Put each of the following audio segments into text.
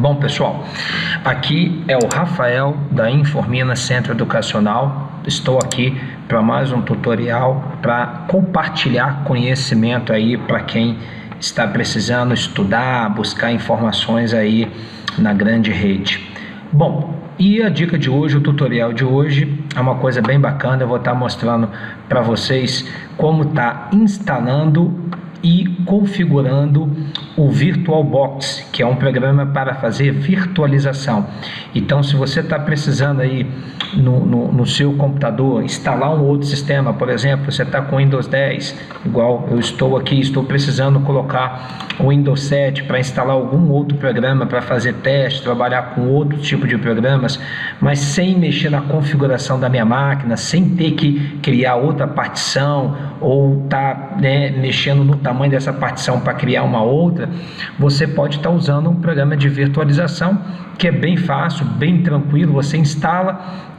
Bom, pessoal, aqui é o Rafael da Informina Centro Educacional. Estou aqui para mais um tutorial para compartilhar conhecimento aí para quem está precisando estudar, buscar informações aí na grande rede. Bom, e a dica de hoje, o tutorial de hoje é uma coisa bem bacana. Eu vou estar mostrando para vocês como está instalando e configurando o VirtualBox, que é um programa para fazer virtualização. Então, se você está precisando aí no seu computador instalar um outro sistema, por exemplo, você está com Windows 10, igual eu estou aqui, estou precisando colocar o Windows 7 para instalar algum outro programa para fazer teste, trabalhar com outro tipo de programas, mas sem mexer na configuração da minha máquina, sem ter que criar outra partição ou estar mexendo no tamanho dessa partição para criar uma outra, você pode estar usando um programa de virtualização que é bem fácil, bem tranquilo. Você instala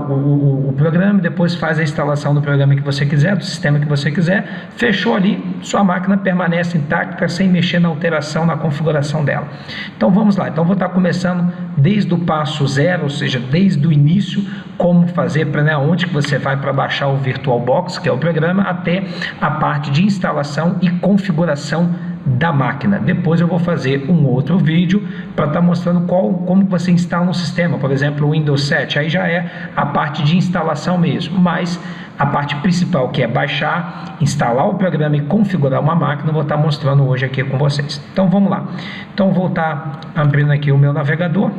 o programa, depois faz a instalação do programa que você quiser, do sistema que você quiser, fechou ali, sua máquina permanece intacta sem mexer na alteração, na configuração dela. Então vamos lá, então vou estar começando desde o passo zero, ou seja, desde o início, como fazer, onde que você vai para baixar o VirtualBox, que é o programa, até a parte de instalação e configuração da máquina. Depois eu vou fazer um outro vídeo para estar mostrando como você instala um sistema, por exemplo, o Windows 7, aí já é a parte de instalação mesmo, mas a parte principal, que é baixar, instalar o programa e configurar uma máquina, eu vou estar mostrando hoje aqui com vocês. Então vamos lá. Então vou estar abrindo aqui o meu navegador.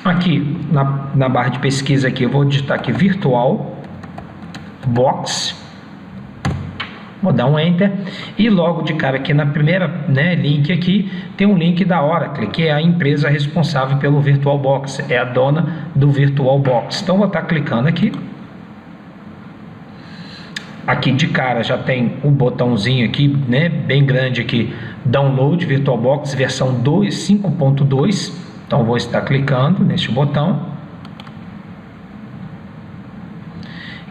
Aqui na barra de pesquisa aqui eu vou digitar aqui VirtualBox. Vou dar um Enter e logo de cara aqui na primeira link aqui tem um link da Oracle, que é a empresa responsável pelo VirtualBox, é a dona do VirtualBox. Então vou estar clicando aqui. Aqui de cara já tem um botãozinho aqui, bem grande aqui, Download VirtualBox versão 5.2. Então vou estar clicando neste botão.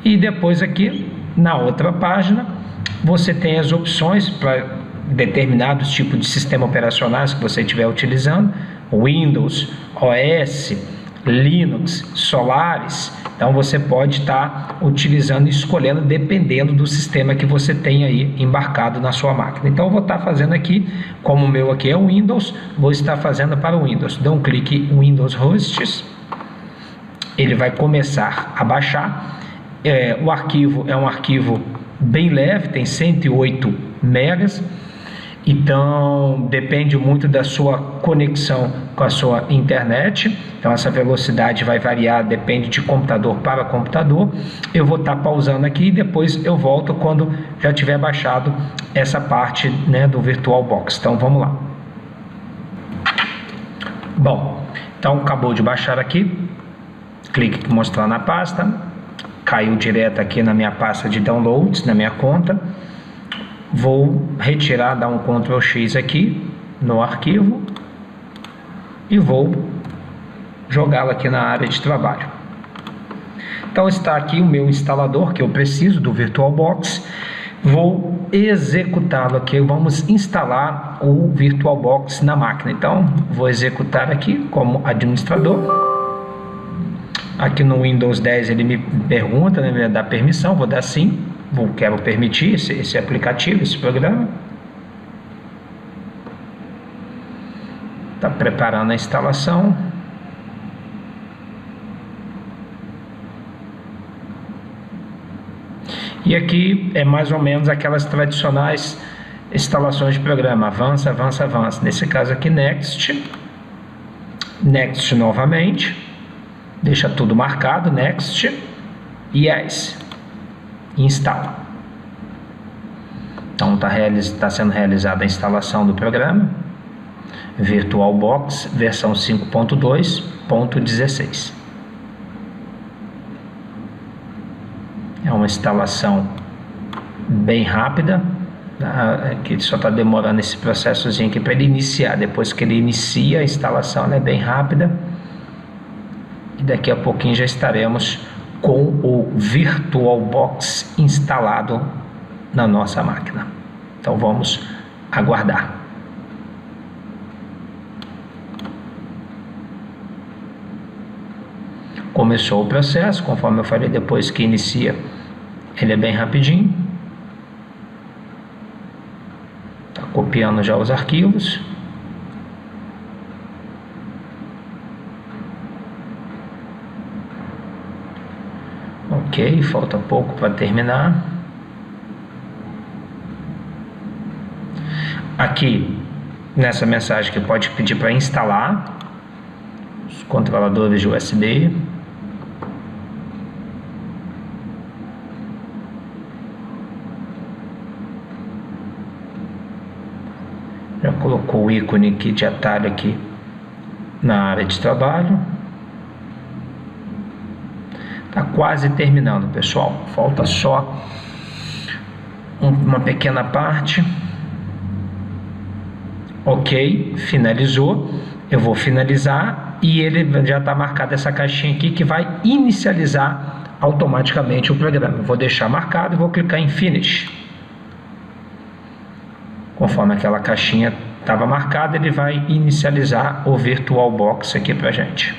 E depois aqui na outra página você tem as opções para determinados tipos de sistema operacionais que você estiver utilizando, Windows, OS, Linux, Solaris. Então você pode estar utilizando e escolhendo dependendo do sistema que você tem aí embarcado na sua máquina. Então eu vou estar fazendo aqui, como o meu aqui é o Windows, vou estar fazendo para o Windows. Dou um clique em Windows Hosts, ele vai começar a baixar. O arquivo é um arquivo bem leve, tem 108 megas, então depende muito da sua conexão com a sua internet. Então essa velocidade vai variar, depende de computador para computador. Eu vou estar pausando aqui e depois eu volto quando já tiver baixado essa parte do VirtualBox. Então vamos lá. Bom, então acabou de baixar aqui, clique em mostrar na pasta. Caiu direto aqui na minha pasta de downloads, na minha conta. Vou retirar, dar um Ctrl X aqui no arquivo e vou jogá-lo aqui na área de trabalho. Então está aqui o meu instalador que eu preciso do VirtualBox. Vou executá-lo aqui, vamos instalar o VirtualBox na máquina. Então vou executar aqui como administrador. Aqui no Windows 10 ele me pergunta, me dá permissão, vou dar sim, quero permitir esse aplicativo, esse programa. Está preparando a instalação. E aqui é mais ou menos aquelas tradicionais instalações de programa, avança, avança, avança. Nesse caso aqui, Next. Next novamente. Deixa tudo marcado, Next, Yes, Instala. Então está sendo realizada a instalação do programa, VirtualBox, versão 5.2.16. É uma instalação bem rápida, que só está demorando esse processozinho aqui para ele iniciar. Depois que ele inicia a instalação, ela é bem rápida. E daqui a pouquinho já estaremos com o VirtualBox instalado na nossa máquina. Então vamos aguardar. Começou o processo, conforme eu falei, depois que inicia, ele é bem rapidinho. Está copiando já os arquivos. Ok, falta pouco para terminar. Aqui, nessa mensagem que pode pedir para instalar os controladores de USB. Já colocou o ícone aqui de atalho aqui na área de trabalho. Está quase terminando, pessoal. Falta só uma pequena parte. Ok, finalizou. Eu vou finalizar e ele já está marcado essa caixinha aqui que vai inicializar automaticamente o programa. Eu vou deixar marcado e vou clicar em Finish. Conforme aquela caixinha estava marcada, ele vai inicializar o VirtualBox aqui para a gente.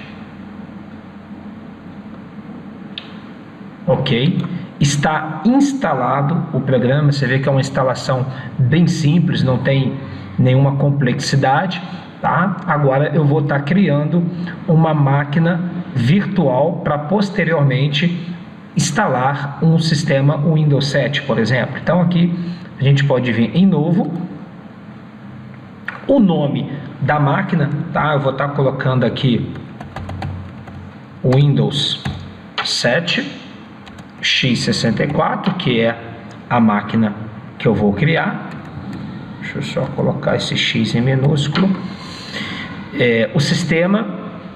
Ok, está instalado o programa. Você vê que é uma instalação bem simples, não tem nenhuma complexidade, tá? Agora eu vou estar criando uma máquina virtual para posteriormente instalar um sistema Windows 7, por exemplo. Então aqui a gente pode vir em novo, o nome da máquina, tá? Eu vou estar colocando aqui Windows 7 x64, que é a máquina que eu vou criar. Deixa eu só colocar esse X em minúsculo. O sistema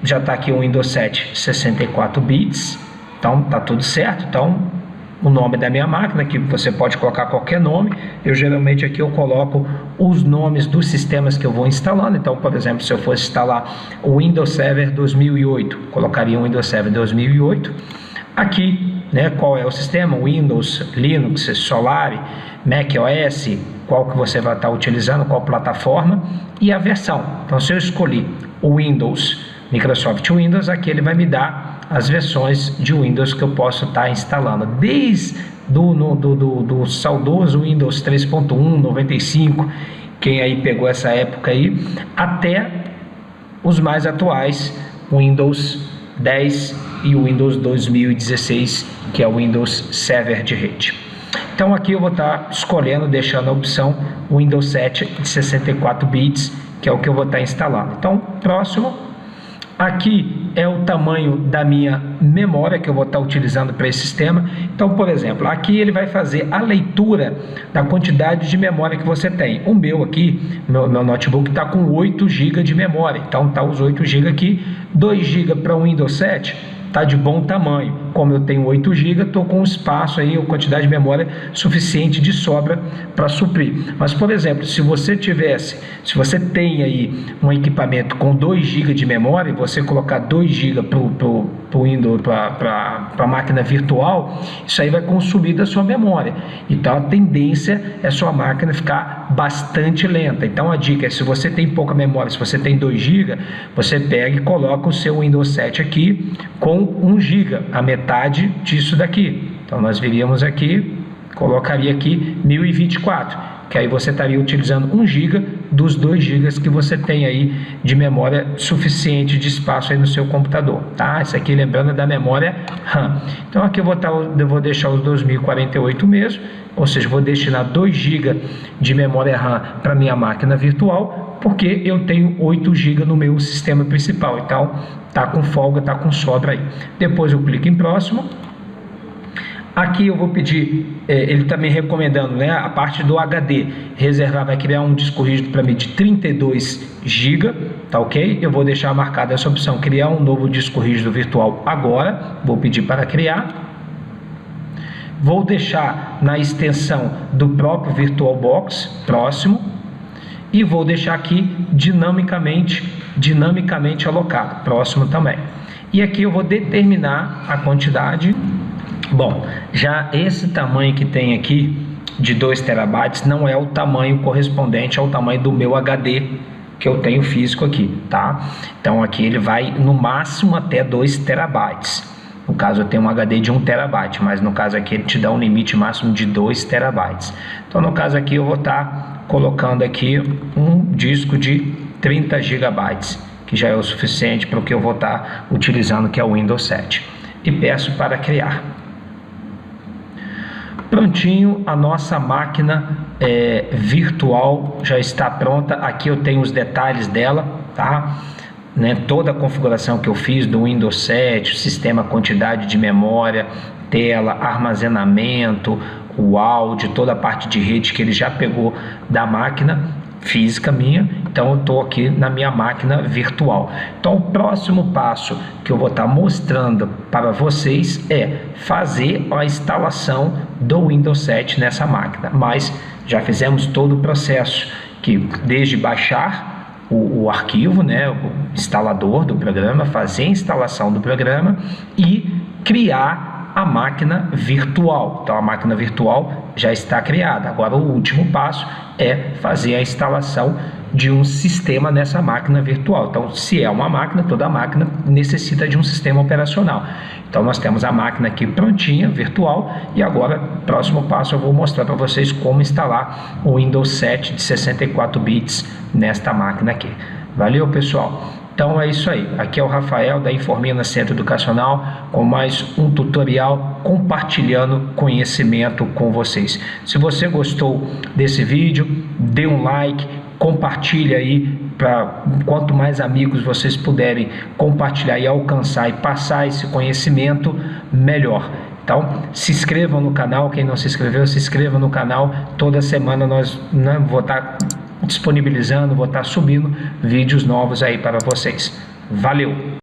já está aqui, o Windows 7 64 bits, então tá tudo certo. Então o nome da minha máquina, que você pode colocar qualquer nome. Eu geralmente aqui eu coloco os nomes dos sistemas que eu vou instalando. Então, por exemplo, se eu fosse instalar o Windows Server 2008, colocaria o Windows Server 2008. Aqui, né, qual é o sistema? Windows, Linux, Solaris, macOS, qual que você vai estar utilizando, qual plataforma e a versão. Então, se eu escolhi o Windows, Microsoft Windows, aqui ele vai me dar as versões de Windows que eu posso estar instalando, desde do saudoso Windows 3.1, 95, quem aí pegou essa época aí, até os mais atuais, Windows 10 e o Windows 2016, que é o Windows Server de rede. Então aqui eu vou estar escolhendo, deixando a opção Windows 7 de 64 bits, que é o que eu vou estar instalando. Então, próximo. Aqui é o tamanho da minha memória que eu vou estar utilizando para esse sistema. Então, por exemplo, aqui ele vai fazer a leitura da quantidade de memória que você tem. O meu aqui, meu notebook está com 8 GB de memória. Então, está os 8 GB aqui. 2 GB para o Windows 7 está de bom tamanho. Como eu tenho 8 GB, estou com espaço aí, uma quantidade de memória suficiente de sobra para suprir. Mas, por exemplo, se você tem aí um equipamento com 2 GB de memória, e você colocar 2 GB para o Windows, para a máquina virtual, isso aí vai consumir da sua memória. Então, a tendência é a sua máquina ficar bastante lenta. Então, a dica é, se você tem pouca memória, se você tem 2 GB, você pega e coloca o seu Windows 7 aqui com 1 GB, a metade disso daqui. Então nós viríamos aqui, colocaria aqui 1024, que aí você estaria utilizando 1 GB dos 2 GB que você tem aí de memória suficiente de espaço aí no seu computador, tá? Isso aqui, lembrando, é da memória RAM. Então aqui eu vou deixar os 2048 mesmo, ou seja, vou destinar 2 GB de memória RAM para minha máquina virtual, porque eu tenho 8 GB no meu sistema principal. Então tá com folga, tá com sobra aí. Depois eu clico em próximo. Aqui eu vou pedir, ele está me recomendando, né, a parte do HD, reservar, vai criar um disco rígido para mim de 32 GB, tá ok? Eu vou deixar marcada essa opção, criar um novo disco rígido virtual agora, vou pedir para criar. Vou deixar na extensão do próprio VirtualBox, próximo, e vou deixar aqui dinamicamente alocado, próximo também. E aqui eu vou determinar a quantidade. Bom, já esse tamanho que tem aqui de 2 terabytes não é o tamanho correspondente ao tamanho do meu HD que eu tenho físico aqui, tá? Então aqui ele vai no máximo até 2 terabytes. No caso eu tenho um HD de 1 terabyte, mas no caso aqui ele te dá um limite máximo de 2 terabytes. Então no caso aqui eu vou estar colocando aqui um disco de 30 gigabytes, que já é o suficiente para o que eu vou estar utilizando, que é o Windows 7. E peço para criar. Prontinho, a nossa máquina virtual já está pronta. Aqui eu tenho os detalhes dela, tá? Toda a configuração que eu fiz do Windows 7, o sistema, quantidade de memória, tela, armazenamento, o áudio, toda a parte de rede que ele já pegou da máquina física minha. Então eu estou aqui na minha máquina virtual. Então o próximo passo que eu vou estar mostrando para vocês é fazer a instalação do Windows 7 nessa máquina. Mas já fizemos todo o processo, que desde baixar o arquivo, o instalador do programa, fazer a instalação do programa e criar a máquina virtual. Então a máquina virtual já está criada. Agora o último passo é fazer a instalação de um sistema nessa máquina virtual. Então, se é uma máquina, toda máquina necessita de um sistema operacional. Então nós temos a máquina aqui prontinha, virtual, e agora, próximo passo, eu vou mostrar para vocês como instalar o Windows 7 de 64 bits nesta máquina aqui. Valeu, pessoal! Então é isso aí, aqui é o Rafael da Informina Centro Educacional com mais um tutorial compartilhando conhecimento com vocês. Se você gostou desse vídeo, dê um like, compartilhe aí, para quanto mais amigos vocês puderem compartilhar e alcançar e passar esse conhecimento, melhor. Então, se inscrevam no canal, quem não se inscreveu, se inscreva no canal. Toda semana nós vou estar disponibilizando, vou estar subindo vídeos novos aí para vocês. Valeu!